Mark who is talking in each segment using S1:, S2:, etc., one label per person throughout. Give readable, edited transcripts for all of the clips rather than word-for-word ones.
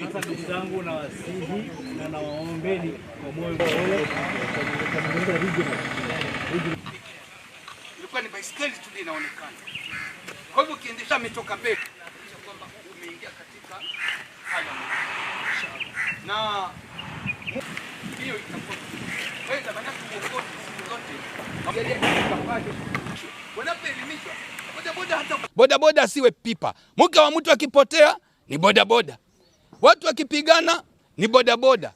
S1: Sasa ndugu zangu, na wasihi na nawaombeni kwa moyo wote.
S2: Ilikuwa ni baiskeli tu inaonekana. Kwa hivyo ukiendesha metoka mbele kwamba umeingia katika hali na hiyo itakuwa wewe maana kuongoza zote wanapoelimishwa bodaboda asiwe pipa. Mke wa mtu akipotea ni bodaboda, watu wakipigana ni bodaboda,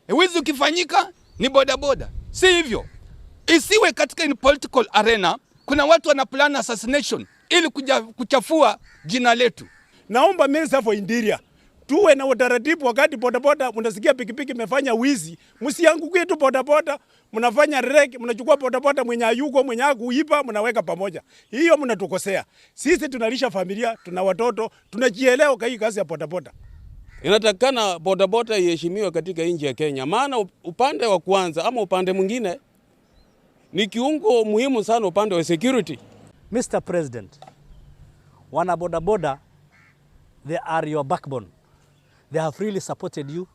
S2: wizi ukifanyika ni bodaboda. Si hivyo, isiwe katika in political arena kuna watu wana plan assassination ili kuchafua jina letu.
S3: Naomba Minister for Interior tuwe na utaratibu. Wakati bodaboda mnasikia pikipiki imefanya wizi, msiangukie tu bodaboda, mnafanya reg, mnachukua bodaboda mwenye ayuko mwenye kuiba mnaweka pamoja. Hiyo mnatukosea. Sisi tunalisha familia, tuna watoto, tunajielewa kwa hii kazi ya bodaboda.
S4: Inatakana bodaboda iheshimiwe katika nchi ya Kenya, maana upande wa kwanza ama upande mwingine ni kiungo muhimu sana upande wa security.
S5: Mr. President, wana bodaboda, they are your backbone. They have really supported you.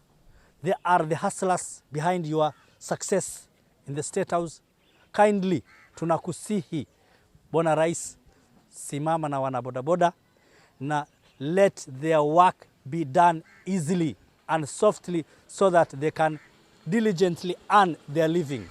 S5: They are the hustlers behind your success in the State House. Kindly, tunakusihi Bwana Rais, simama na wana bodaboda na let their work be done easily and softly so that they can diligently earn their living.